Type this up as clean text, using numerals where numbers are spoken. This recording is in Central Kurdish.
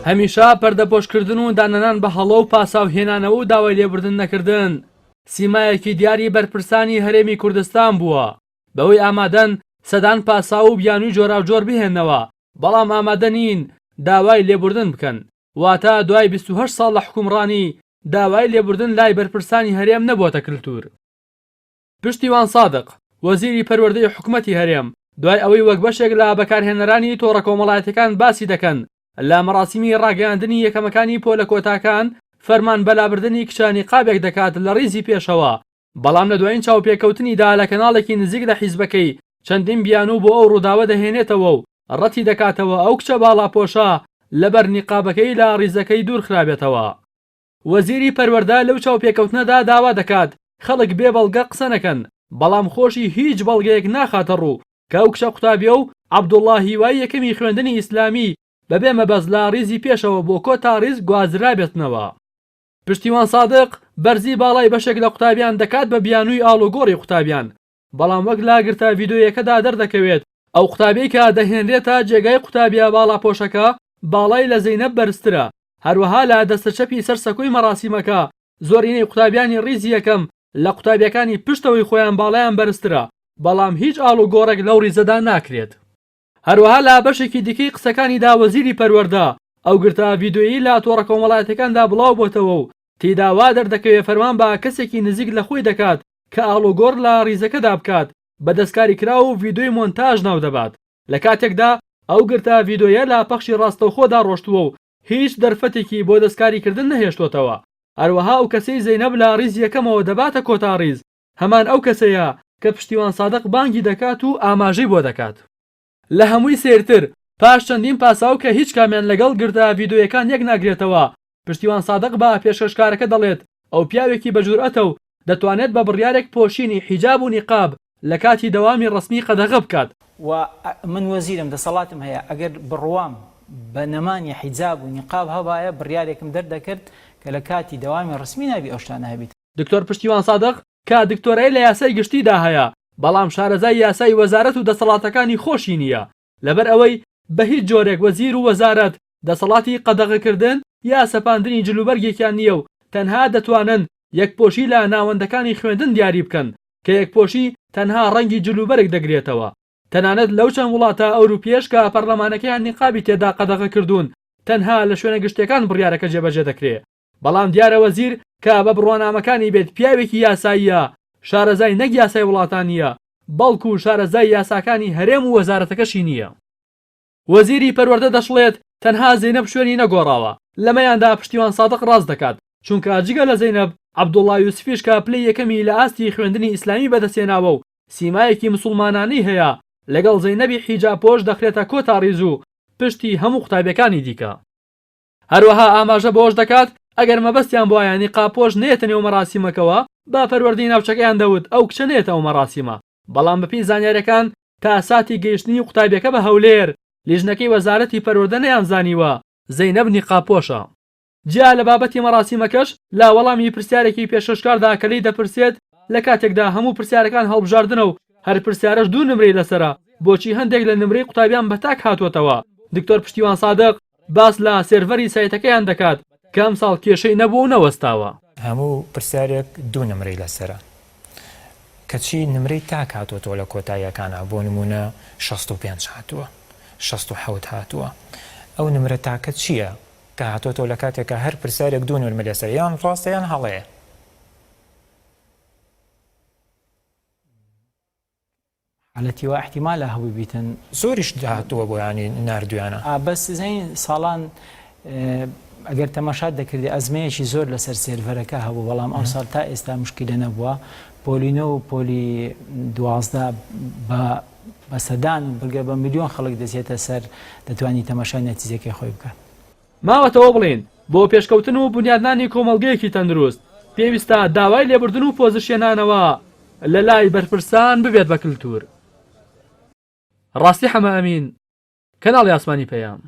هەمیشە پەردەپۆشکردن و دانەنان بە هەڵە و پاساوهێنانەوە و داوای لێبوردن نەکردن سیمایەکی دیاری بەرپرسانی هەرێمی کوردستان بووە بەوەی ئامادەن سەدان پاسا و بیانووی جۆراوجۆر بهێننەوە بەڵام ئامادە نین داوای لێبوردن بکەن واتە دوای 28 ساڵ لە حکومڕانی داوای لێبوردن لای بەرپرسانی هەرێم نەبووەتە کللتور. پشتیوان سادق وەزیری پەروەردەی حکومەتی هەرێم دوای ئەوەی وەک بەشێک لە بەکارهێنەرانی تۆڕە کۆمەڵایەتەکان باسی دەکەن لە مەراسیمی ڕاگەیاندنی یەکەمەکانی پۆلە کۆتاکان فەرمان بە لابردنی کچە نیقابێک دەکات لە ڕیزی پێشەوە بەڵام لە دوایین چاوپێکەوتنیدا لە کەناڵێکی نزیک لە حیزبەکەی چەندین بیانوو بۆ ئەو ڕووداوە دەهێنێتەوە و ڕەتی دەکاتەوە ئەو کچە باڵاپۆشە لەبەر نیقابەکەی لە ڕیزەکەی دوور خرابێتەوە. وەزیری پەروەردە لەو چاوپێکەوتنەدا داوا دەکات خەڵک بێ بەڵگە قسە نەکەن بەڵام خۆشی هیچ بەڵگەیەک ناخاتە ڕوو کە ئەو کچە قوتابیە و عەبدوڵڵا هیوای یەکەمی خوێندنی ئیسلامی بەبێ مەبەست لە ڕیزی پێشەوە بۆ کۆتا ڕیز گوازرا بێتنەوە. پشتیوان سادق بەرزی باڵای بەشێک لە قوتابیان دەکات بە بیانووی ئاڵوگۆڕی قوتابیان بەڵام وەک لاگرتە ڤیدۆیەکەدا دەردەکەوێت ئەو قوتابەی کە دەهێنرێتە جێگای قوتابیە باڵاپۆشەکە باڵای لە زەینەب بەرزترە هەروەها لە دەستەچەپی سەرسەکۆی مەراسیمەکە زۆرینەی قوتابیانی ڕیزی یەکەم لە قوتابیەکانی پشتەوەی خۆیان باڵایان بەرزترە بەڵام هیچ ئاڵوگۆڕێک لەو ڕیزەدا ناکرێت. هەروەها لە بەشێکی دیکەی قسەکانیدا وەزیری پەروەردە ئەو گرتە ڤیدۆیی لە تۆڕە کۆمەڵایەتەکاندا بڵاو بۆتەوە و تێدا وا دەردەکەوێت فەرمان بە کەسێکی نزیک لە خۆی دەکات کە ئاڵوگۆڕ لە ڕیزەکەدا بکات بە دەستکاری کرا و ڤیدۆی مۆنتاژ ناو دەبات لە کاتێکدا ئەو گرتە ڤیدۆیە لە پەخشی ڕاستەوخۆدا ڕۆشتووە و هیچ دەرفەتێکی بۆ دەستکاریکردن نەهێشتوتەوە. هەروەها ئەو کەسەی زەینەب لە ڕیز یەکەمەوە دەباتە کۆتا ڕیز هەمان ئەو کەسەیە کە پشتیوان سادق بانگی دەکات و ئاماژەی بۆ دەکات. لە هەمووی سێرتر پاش چەندین پاساو کە هیچ کامیان لەگەڵ گرتە ڤیدۆیەکان یەک ناگرێتەوە پشتیوان سادق بە پێشکەشکارەکە دەڵێت ئەو پیاوێکی بەجورئەتە و دەتوانێت بە بڕیارێک پۆشینی حیجاب و نیقاب لە کاتی دەوامی ڕسمی قەدەغە بکات. و من وەزیرم دەسەڵاتم هەیە ئەگەر بڕوام بە نەمانی حیجاب و نیقاب هەبایە بڕیارێکم دەردەکرد کە لە کاتی دەوامی ڕسمی نابی ئەو شتانە هەبیت. دکتۆر پشتیوان سادق کە دکتۆرای لە یاسای گشتیدا هەیە بەڵام شارەزای یاسای وەزارەت و دەسەڵاتەکانی خۆشی نییە لەبەر ئەوەی بە هیچ جۆرێک وەزیر و وەزارەت دەسەڵاتی قەدەغەکردن یا سەپاندنی جلوبەرگێکیان نییە و تەنها دەتوانن یەکپۆشی لە ناوەندەکانی خوێندن دیاری بکەن کە یەکپۆشی تەنها ڕەنگی جلوبەرێک دەگرێتەوە. تەنانەت لەو چەند وڵاتە ئەوروپیەش کە پەرلەمانەکەیان نیقابی تێدا قەدەغە کردوون تەنها لە شوێنە گشتەکان بڕیارەکە جێبەجێ دەکرێت بەڵام دیارە وەزیر کە بە بڕوانامەکانی بێت پیاوێکی یاساییە شارەزای نەک یاسای وڵاتانیە بەڵکو شارەزای یاساکانی هەرێم و وەزارەتەکەشی نییە. وەزیری پەروەردە دەشڵێت تەنها زەینەب شوێنی نەگۆڕاوە لەمەیاندا پشتیوان سادق ڕاست دەکات چونکە جگە لە زەینەب عەبدوڵڵا یوسفیش کە پلەی یەکەمی لە ئاستی خوێندنی ئیسلامی بەدەستێناوە و سیمایەکی مسڵمانانەی هەیە لەگەڵ زەینەبی حیجابپۆش دەخرێتە کۆتا ڕیز و پشتی هەموو قوتابیەکانی دیکە. هەروەها ئاماژە بۆش دەکات ئەگەر مەبەستیان بۆیە نیقابپۆش نێتە نێو مەراسیمەکەوە با پەروەردەی ناوچەکەیان دەوت ئەو کچە نێتە ئەو مەراسیمە بەڵام بەپێی زانیاریەکان تا ساتی گەیشتنی قوتابیەکە بە هەولێر لیژنەکەی وەزارەتی پەروەردە نەیانزانیوە زەینەب نیقابپۆشە. جیا لە بابەتی مەراسیمەکەش لا وەڵامی پرسیارێکی پێشکەشکاردا کە لی دەپرسێت لە کاتێکدا هەموو پرسیارەکان هەڵبژاردنە و هەر پرسیارەش دوو نمرەی لەسرە بۆچی هەندێک لە نمرەی قوتابیان بەتاک هاتووەتەوە. دکتۆر پشتیوان سادق باس لە سێرڤەری سایتەکەیان دەکات کە ئەمساڵ کێشەی نەبوو و نەوەستاوە. هەموو پرسیارێک دوو نمرەی لەسرە کەچی نمرەی تاک هاتووەتەوە لە کۆتاییەکانە بۆ نمونە 65 هاتووە 67 هاتووە. ئەو نمرە تاکە چییە کە هاتوۆتەوە لە کاتێکە هەر پرسیارێک دوو نمرە لەسەر یان ڕاستە یان هەڵەیە؟ حالەتیوە احتیمالە هەوی بیتن زۆریش هاتووە بۆ ینی نردویانە بەس زین ساڵان ئەگەر تەماشات دەکردی ئەزمەیەکی زۆر لەسەر سێرڤەرەکە هەبوو بەڵام ئەو ساڵ تا ئێستا مشکلە نەبووە. پۆلی 9 و پۆلی 12 بە سەدان بگە بە ملیۆن خەڵک دەچێتە سەر دەتوانی تەماشای نەتیجەکەی خۆی بکات. ماوەتەوە بڵێن بۆ پێشکەوتن و بنیادنانی کۆمەڵگەیەکی تەندروست پێویستە داوای لێبوردن و پۆزیشنانەوە لە لای بەرپرسان ببێت بە کللتور. ڕاستی حەمە ئەمین کەناڵی ئاسمانی پەیام.